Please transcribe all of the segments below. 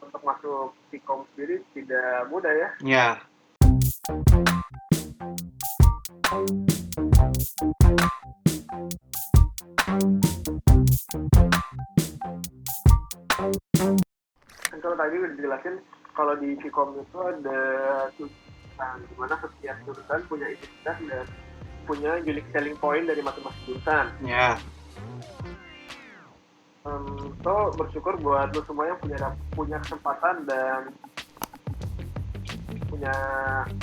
untuk masuk Vkom sendiri tidak mudah ya. Ya. Kan kalau tadi udah dijelasin kalau di Vkom itu ada jurusan di mana setiap jurusan punya identitas dan punya unique selling point dari masing-masing jurusan. Ya. So bersyukur buat lu semua yang punya kesempatan dan punya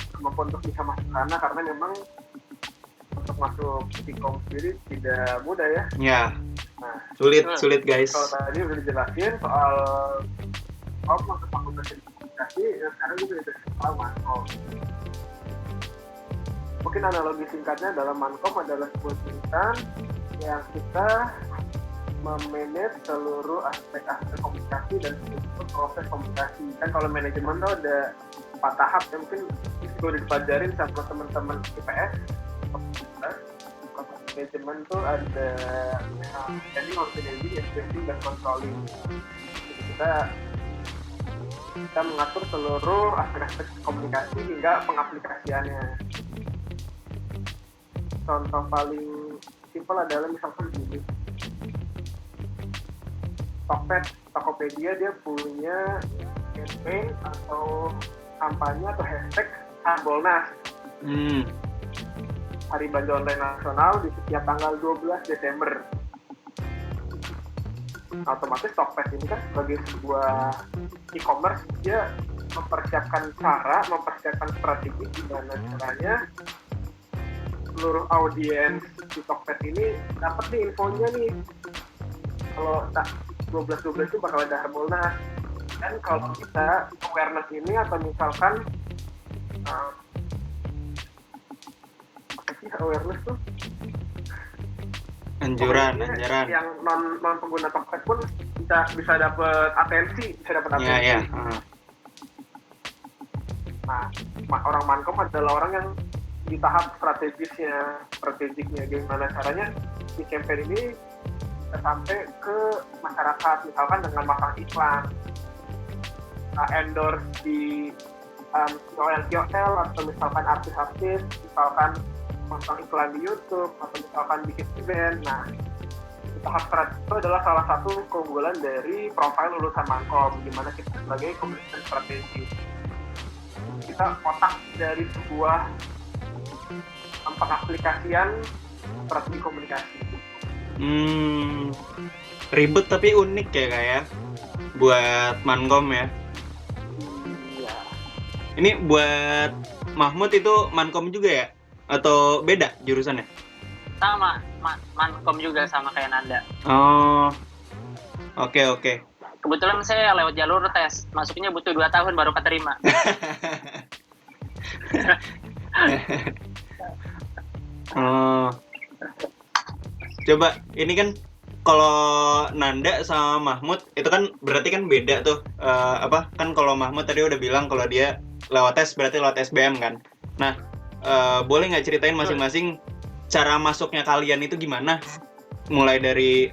kemampuan untuk bisa masuk sana, karena memang untuk masuk Vkom sendiri tidak mudah ya. Ya. Nah, Sulit guys. kalau tadi udah dijelasin soal masuk fakultas komunikasi, sekarang juga udah soal Mankom. Mungkin analogi singkatnya dalam Mankom adalah sebuah jurusan yang kita memanage seluruh aspek-aspek komunikasi dan seluruh proses komunikasi. Kan kalau manajemen tuh ada 4 tahap ya, mungkin itu udah dipelajarin sama teman-teman IPS. Kalau manajemen tuh ada planning, organizing, executing, dan controlling. Jadi kita mengatur seluruh aspek-aspek komunikasi hingga pengaplikasiannya. Contoh paling simpel adalah misalkan gini, Tokopedia dia punya campaign atau kampanye atau hashtag Harbolnas, Hari Belanja Online Nasional, di setiap tanggal 12 Desember. Otomatis Tokped ini kan sebagai sebuah e-commerce, dia mempersiapkan strategi gimana caranya seluruh audiens di Tokped ini dapat nih infonya nih, kalau 12 itu bakal ada Harbolnas. Dan kalau kita awareness ini, atau misalkan apa sih awareness tuh? Anjuran. Yang non pengguna Tokped pun bisa dapat atensi. Ya. Nah, orang Mankom adalah orang yang di tahap strategiknya gimana caranya di campaign ini sampai ke masyarakat, misalkan dengan masang iklan, endorse di KOL atau misalkan artis-artis, misalkan masang iklan di YouTube atau misalkan bikin event. Nah, tahap strategi itu adalah salah satu keunggulan dari profil lulusan Mankom, di mana kita sebagai komunikasi strategi, kita otak dari sebuah pengaplikasian strategi komunikasi. Ribet tapi unik ya kayak buat Mankom ya. Iya. Ini buat Mahmud itu Mankom juga ya? Atau beda jurusannya? Sama, Mankom juga sama kayak Nanda. Oh, oke. Kebetulan saya lewat jalur tes, masuknya butuh 2 tahun baru keterima. Oh. Coba, ini kan kalau Nanda sama Mahmud itu kan berarti kan beda tuh. Kan kalau Mahmud tadi udah bilang kalau dia lewat tes berarti lewat SBM kan. Nah, boleh nggak ceritain masing-masing cara masuknya kalian itu gimana? Mulai dari,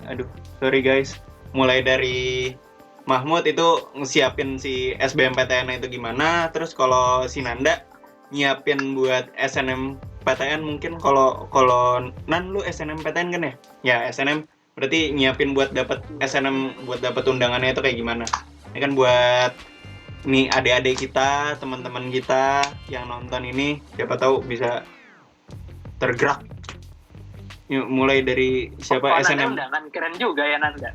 mulai dari Mahmud itu nyiapin si SBMPTN itu gimana? Terus kalau si Nanda nyiapin buat SNMPTN mungkin, kalau Nan lu SNMPTN kan ya? Ya SNM berarti nyiapin buat dapat SNM, buat dapat undangannya itu kayak gimana? Ini kan buat nih adik-adik kita, teman-teman kita yang nonton ini, siapa tahu bisa tergerak. Yuk, mulai dari siapa? SNM. Nanda undangan keren juga ya Nanda.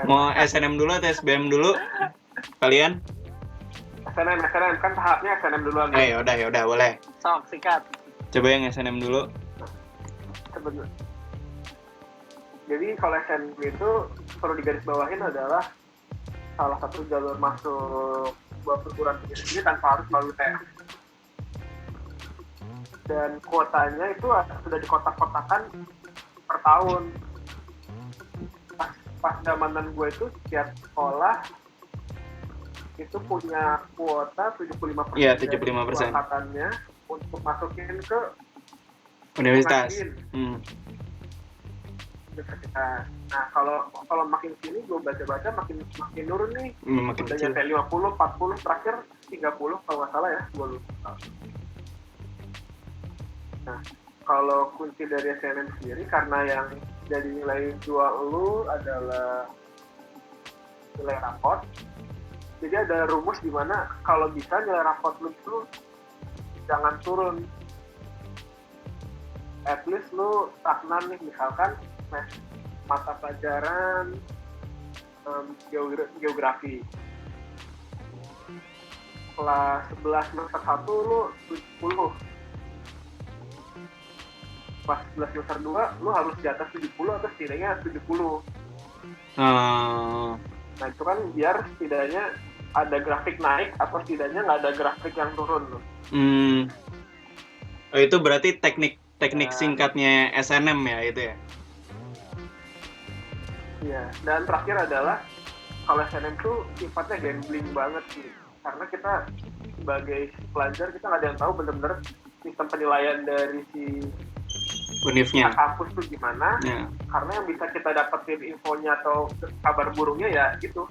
Mau SNM dulu atau SBM dulu? Kalian? SNM kan tahapnya SNM duluan. Yaudah, boleh. Sok, sikat. Coba yang SNM dulu. Sebenarnya. Jadi kalau SNM itu perlu digarisbawahin adalah salah satu jalur masuk sebuah perguruan tinggi negeri tanpa harus melalui tes. Dan kuotanya itu sudah dikotak-kotakan per tahun. Pas zamanan gue itu setiap sekolah itu punya kuota 75%. Iya, 75%. Angkatannya untuk masukin ke universitas. universitas. Nah kalau makin sini gue baca-baca makin turun nih. Makin Udah kecil. nyampe 50, 40, terakhir 30 kalau nggak salah ya, gue lupa. Nah, kalau kunci dari SNM sendiri, karena yang jadi nilai jual lu adalah nilai raport, jadi ada rumus di mana kalau bisa nilai raport lu itu jangan turun. At least lu stagnan nih, misalkan mata pelajaran geografi. Kelas 11 semester 1 lu 70. Pas 11 semester 2 lu harus di atas 70 atau setidaknya 70. Nah itu kan biar setidaknya ada grafik naik atau setidaknya nggak ada grafik yang turun loh. Oh, itu berarti teknik singkatnya SNM ya itu ya? Iya, dan terakhir adalah kalau SNM tuh sifatnya gambling banget sih, karena kita sebagai pelajar kita nggak ada yang tahu bener-bener sistem penilaian dari si Univnya. kampus tuh gimana. Ya. Karena yang bisa kita dapetin infonya atau kabar burungnya ya gitu,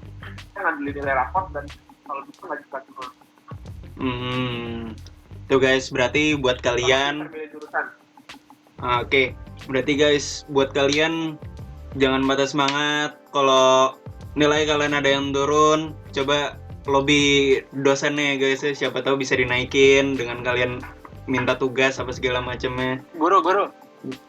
kita ngambil nilai raport dan kalau bisa nggak bisa turun. Tuh guys, berarti buat kalian. Oke, berarti guys buat kalian jangan patah semangat. Kalau nilai kalian ada yang turun, coba lobby dosennya guys ya, siapa tahu bisa dinaikin dengan kalian minta tugas apa segala macamnya. Guru.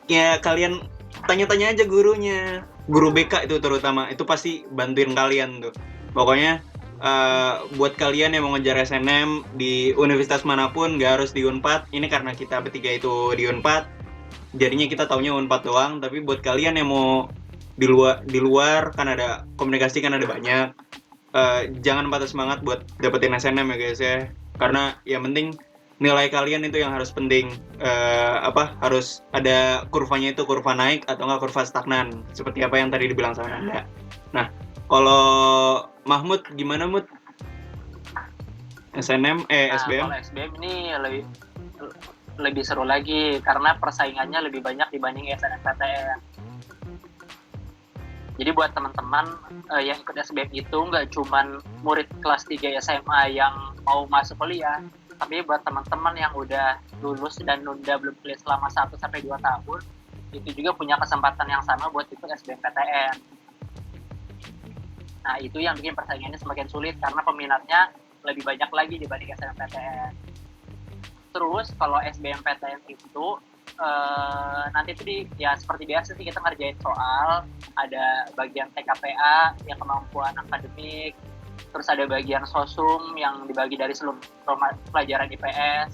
Ya kalian tanya-tanya aja gurunya. Guru BK itu terutama, itu pasti bantuin kalian tuh. Pokoknya buat kalian yang mau ngejar SNM di universitas manapun, gak harus di Unpad. Ini karena kita bertiga itu di Unpad, jadinya kita taunya Unpad doang. Tapi buat kalian yang mau di luar kan ada komunikasi, kan ada banyak. Jangan patah semangat buat dapetin SNM ya guys ya. Karena yang penting nilai kalian itu yang harus penting. Harus ada kurvanya, itu kurva naik atau enggak kurva stagnan, seperti apa yang tadi dibilang sama Nanda. Nah, kalau Mahmud gimana Mud? SNM SBM? Kalau SBM ini lebih seru lagi karena persaingannya lebih banyak dibanding SNMPTN. Jadi buat teman-teman yang ikut SBM itu nggak cuman murid kelas 3 SMA yang mau masuk kuliah, tapi buat teman-teman yang udah lulus dan nunda belum kuliah selama 1-2 tahun, itu juga punya kesempatan yang sama buat ikut SBMPTN. Nah, itu yang bikin persaingannya semakin sulit karena peminatnya lebih banyak lagi dibanding SNMPTN. Terus kalau SBMPTN itu nanti itu ya seperti biasa sih, kita ngerjain soal, ada bagian TKPA yang kemampuan akademik, terus ada bagian sosum yang dibagi dari seluruh pelajaran IPS,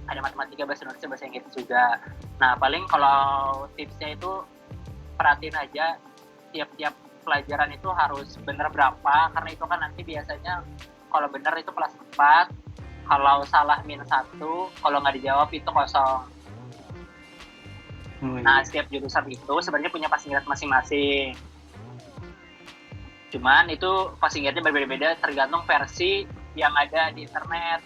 ada matematika, bahasa Indonesia, bahasa Inggris juga. Nah, paling kalau tipsnya itu perhatiin aja tiap-tiap pelajaran itu harus bener berapa, karena itu kan nanti biasanya kalau bener itu plus 4, kalau salah -1, kalau nggak dijawab itu kosong. Nah, setiap jurusan itu sebenarnya punya passing grade masing-masing. Cuman itu passing grade-nya berbeda-beda tergantung versi yang ada di internet.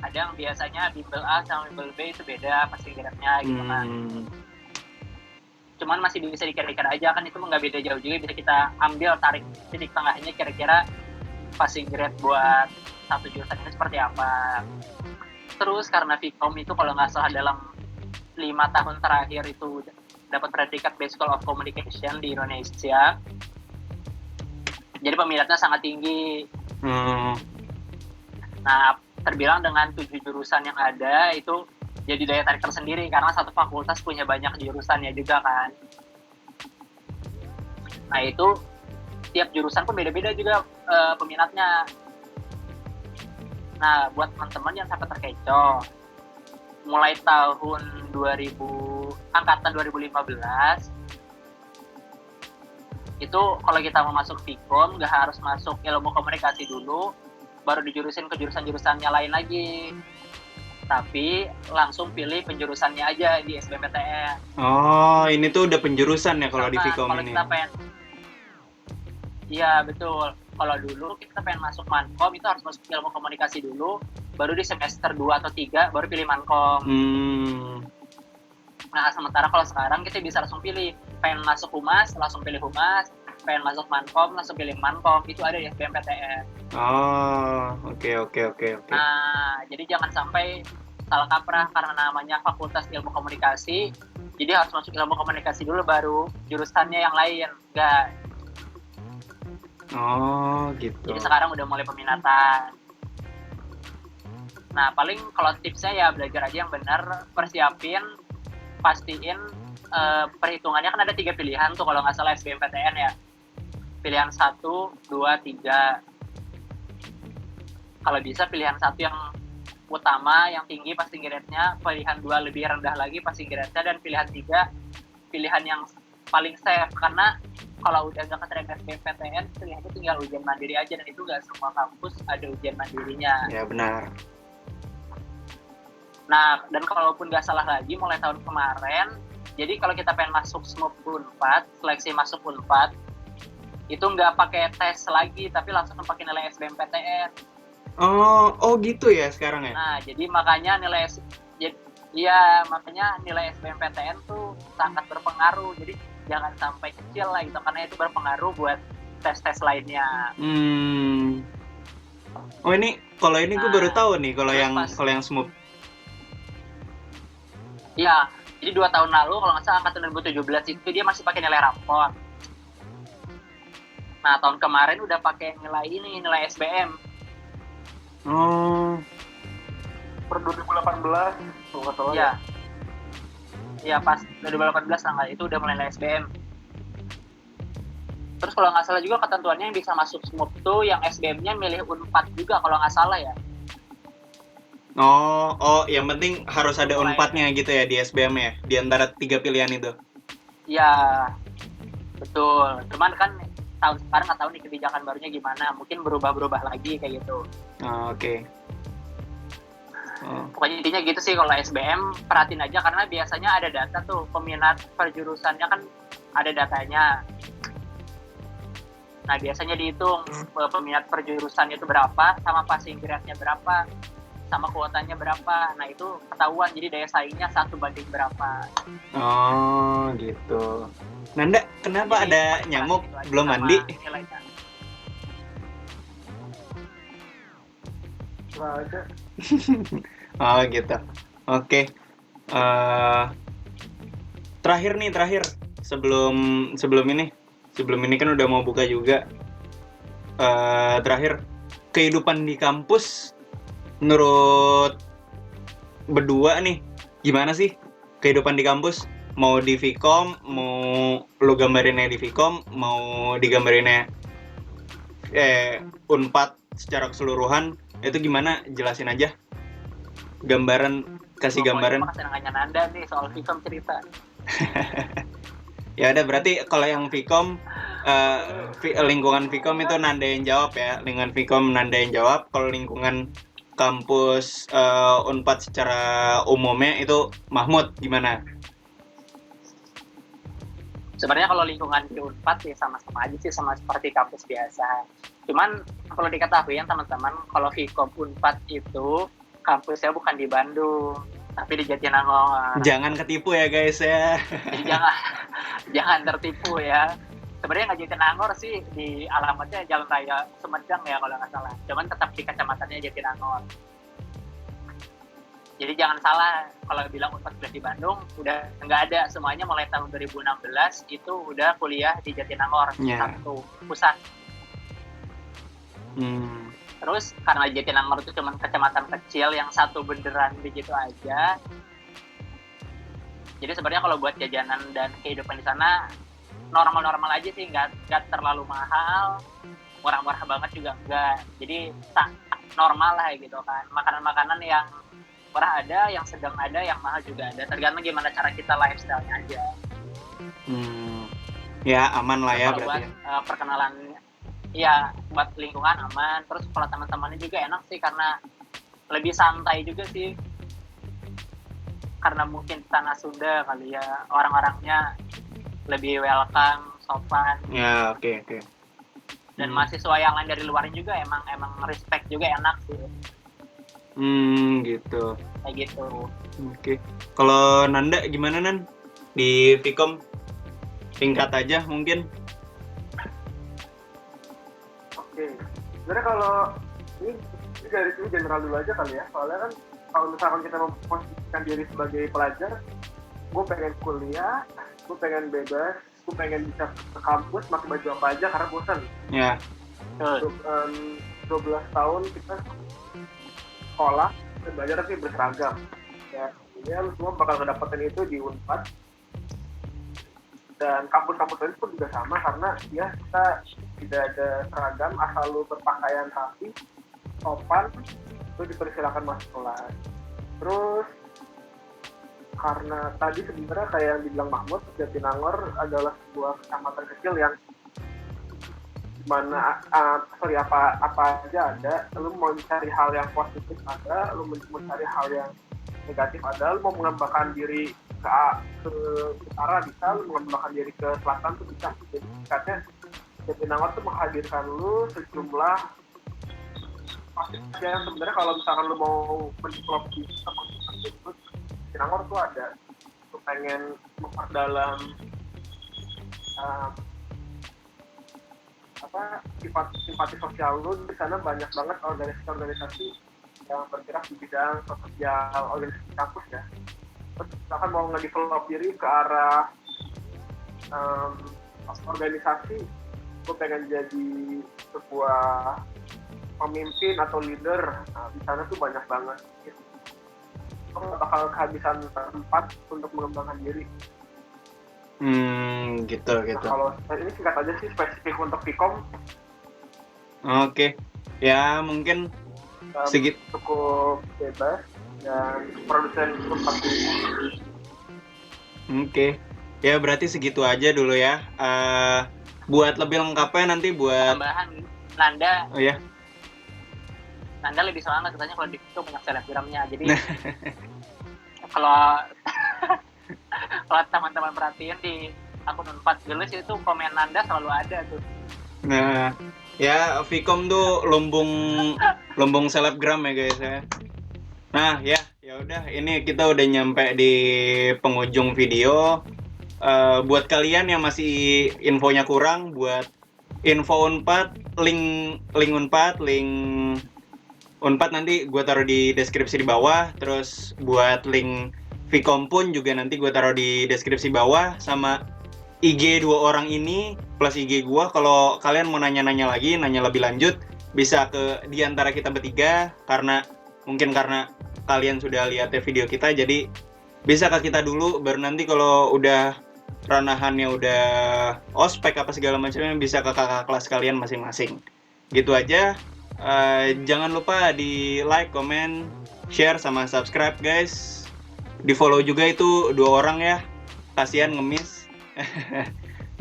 Ada yang biasanya bimbel A sama bimbel B itu beda passing grade-nya gitu kan. Cuman masih bisa dikira-kira aja, kan itu nggak beda jauh juga, bisa kita ambil tarik titik tengahnya kira-kira passing grade buat satu jurusan ini seperti apa. Terus karena Vkom itu kalau nggak salah dalam 5 tahun terakhir itu dapat predikat Best School of Communication di Indonesia, jadi peminatnya sangat tinggi. Nah, terbilang dengan 7 jurusan yang ada itu jadi daya tarik tersendiri karena satu fakultas punya banyak jurusannya juga kan. Nah, itu tiap jurusan pun beda-beda juga peminatnya. Nah, buat teman-teman yang sampai terkecoh, mulai tahun angkatan 2015 itu kalau kita mau masuk Vkom nggak harus masuk ilmu komunikasi dulu baru dijurusin ke jurusan-jurusannya lain lagi, tapi langsung pilih penjurusannya aja di SBMPTN. Oh, ini tuh udah penjurusan ya kalau di Vkom ini. Iya, betul. Kalau dulu kita pengen masuk Mankom itu harus masuk ilmu komunikasi dulu, baru di semester 2 atau 3 baru pilih Mankom. Nah, sementara kalau sekarang kita bisa langsung pilih, pengen masuk humas, langsung pilih humas, pengen masuk mankom, langsung pilih mankom, itu ada di SBMPTN. Oh, oke. Nah, jadi jangan sampai salah kaprah karena namanya Fakultas Ilmu Komunikasi, jadi harus masuk ilmu komunikasi dulu baru jurusannya yang lain. Enggak. Oh, gitu. Jadi sekarang udah mulai peminatan. Nah, paling kalau tipsnya ya belajar aja yang benar, persiapin, pastiin perhitungannya kan ada 3 pilihan tuh kalau nggak salah SBMPTN ya. Pilihan 1, 2, 3. Kalau bisa pilihan 1 yang utama, yang tinggi passing grade-nya, pilihan 2 lebih rendah lagi passing grade-nya, dan pilihan 3 pilihan yang paling safe, karena kalau udah nggak keterima SBMPTN pilihannya tinggal ujian mandiri aja, dan itu nggak semua kampus ada ujian mandirinya. Ya benar. Nah, dan kalaupun nggak salah lagi mulai tahun kemarin, jadi kalau kita pengen masuk SMUP Unpad, seleksi masuk Unpad, itu nggak pakai tes lagi, tapi langsung pakai nilai SBMPTN. Oh gitu ya sekarang ya? Nah, jadi makanya nilai SBMPTN tuh sangat berpengaruh. Jadi jangan sampai kecil lah gitu, karena itu berpengaruh buat tes-tes lainnya. Oh ini gue baru tahu nih kalau yang SMUP. Iya, jadi 2 tahun lalu kalau nggak salah angkatan 2017 itu dia masih pakai nilai rapor. Nah, tahun kemarin udah pakai nilai SBM. Oh. Per 2018 kalau nggak salah. Iya. Iya, pas 2018 tanggal itu udah mulai nilai SBM. Terus kalau nggak salah juga ketentuannya yang bisa masuk SMUP tuh yang SBM-nya milih Unpad juga kalau nggak salah ya. Oh, yang penting harus ada Unpadnya gitu ya di SBM ya, di antara 3 pilihan itu. Iya, betul. Cuman kan tahun sekarang nggak tahu nih kebijakan barunya gimana, mungkin berubah-berubah lagi kayak gitu. Oke. Pokoknya intinya gitu sih kalau SBM, perhatiin aja karena biasanya ada data tuh peminat perjurusannya kan ada datanya. Nah, biasanya dihitung peminat perjurusan itu berapa, sama passing grade-nya berapa, sama kuotanya berapa. Nah, itu ketahuan, jadi daya saingnya 1 banding berapa. Oh, gitu. Nanda, kenapa jadi, ada nyamuk belum mandi? Nilainya. Nggak ada. Oh, gitu. Oke. Terakhir. Sebelum ini kan udah mau buka juga. Terakhir, kehidupan di kampus menurut berdua nih, gimana sih kehidupan di kampus? Mau di Vkom, mau lu gambarinnya di Vkom, mau digambarinnya Unpad secara keseluruhan, itu gimana? Jelasin aja. Kasih gambaran. Makasih nanya Nanda nih soal Vkom cerita. Ya udah, berarti kalau yang Vkom, lingkungan Vkom itu Nanda yang jawab ya. Lingkungan Vkom Nanda yang jawab. Kalau lingkungan kampus Unpad secara umumnya itu Mahmud gimana? Sebenarnya kalau lingkungan di Unpad ya sama-sama aja sih, sama seperti kampus biasa. Cuman perlu diketahui ya teman-teman, kalau Vkom Unpad itu kampusnya bukan di Bandung, tapi di Jatinangor. Jangan ketipu ya guys ya. Jadi jangan tertipu ya. Sebenarnya nggak Jatinangor sih, di alamatnya Jalan Raya Sumedang ya kalau nggak salah. Cuman tetap di kecamatannya Jatinangor. Jadi jangan salah kalau bilang Unpad kuliah di Bandung, udah nggak ada. Semuanya mulai tahun 2016 itu udah kuliah di Jatinangor, satu pusat. Terus karena Jatinangor itu cuma kecamatan kecil yang satu benderan begitu aja. Jadi sebenarnya kalau buat jajanan dan kehidupan di sana normal-normal aja sih, nggak terlalu mahal, murah-murah banget juga enggak. Jadi normal lah gitu kan. Makanan-makanan yang murah ada, yang sedang ada, yang mahal juga ada. Tergantung gimana cara kita lifestyle-nya aja. Ya aman lah ya kalau berarti. Buat perkenalan, ya buat lingkungan aman. Terus kalau teman-temannya juga enak sih karena lebih santai juga sih. Karena mungkin tanah Sunda kali ya, orang-orangnya lebih welcome, sopan. Ya, oke. Dan mahasiswa yang lain dari luarnya juga emang respect juga, enak sih. Gitu. kayak gitu. Oke. Kalau Nanda gimana Nan? Di Vkom singkat aja mungkin. Oke. Sebenarnya kalau ini dari sini general dulu aja kali ya. Soalnya kan kalau misalkan kita memposisikan diri sebagai pelajar, gue pengen kuliah, gue pengen bebas, gue pengen bisa ke kampus pakai baju apa aja karena bosan. Ya. 12 tahun kita sekolah dan belajar tapi berseragam. Ya lu semua bakal ngedapetin itu di Unpad. Dan kampus-kampus lain pun juga sama karena ya kita tidak ada seragam, asal lu berpakaian rapi, sopan, itu dipersilakan masuk kelas. Terus karena tadi sebenarnya kayak yang dibilang Mahmud, Jatinangor adalah sebuah kecamatan kecil yang mana apa aja ada. Lu mau cari hal yang positif ada, lu mau cari hal yang negatif ada, lu mau mengembangkan diri ke utara bisa, lu mengembangkan diri ke selatan tuh bisa. Jadi katanya Jatinangor tuh menghadirkan lu sejumlah yang sebenarnya kalau misalkan lu mau mendevelop di itu, Jatinangor tuh ada. Lu pengen memperdalam simpati sosial lu, di sana banyak banget organisasi yang bergerak di bidang sosial organisasi kampus ya. Terus misalkan mau nge-develop diri ke arah organisasi, gue pengen jadi sebuah pemimpin atau leader, nah, di sana tuh banyak banget gitu. Gue bakal kehabisan tempat untuk mengembangkan diri. Gitu. Nah, kalau ini singkat aja sih spesifik untuk Vkom. Oke. Ya mungkin segitu. Cukup bebas dan produsen tempat. Oke. Ya berarti segitu aja dulu ya. Buat lebih lengkapnya nanti buat Tambahan Nanda. Oh ya. Nanda lebih soalnya katanya kalau di situ banyak selebgramnya. Jadi kalau teman-teman perhatiin di akun Unpad Gelis itu komen Nanda selalu ada tuh. Nah, ya Vkom tuh lumbung selebgram ya guys ya. Nah, ya udah ini kita udah nyampe di penghujung video. Buat kalian yang masih infonya kurang, buat info Unpad, link Unpad nanti gue taruh di deskripsi di bawah. Terus buat link Vkom pun juga nanti gue taruh di deskripsi bawah, sama IG 2 orang ini plus IG gue. Kalau kalian mau nanya lebih lanjut, bisa ke di antara kita bertiga, karena kalian sudah lihat video kita, jadi bisa ke kita dulu, baru nanti kalau udah ranahannya udah ospek apa segala macamnya bisa ke kakak kelas kalian masing-masing. Gitu aja. Jangan lupa di like, comment, share, sama subscribe guys. Di follow juga itu 2 orang ya, kasihan ngemis.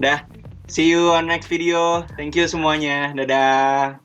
Dah, see you on next video. Thank you semuanya. Dadah.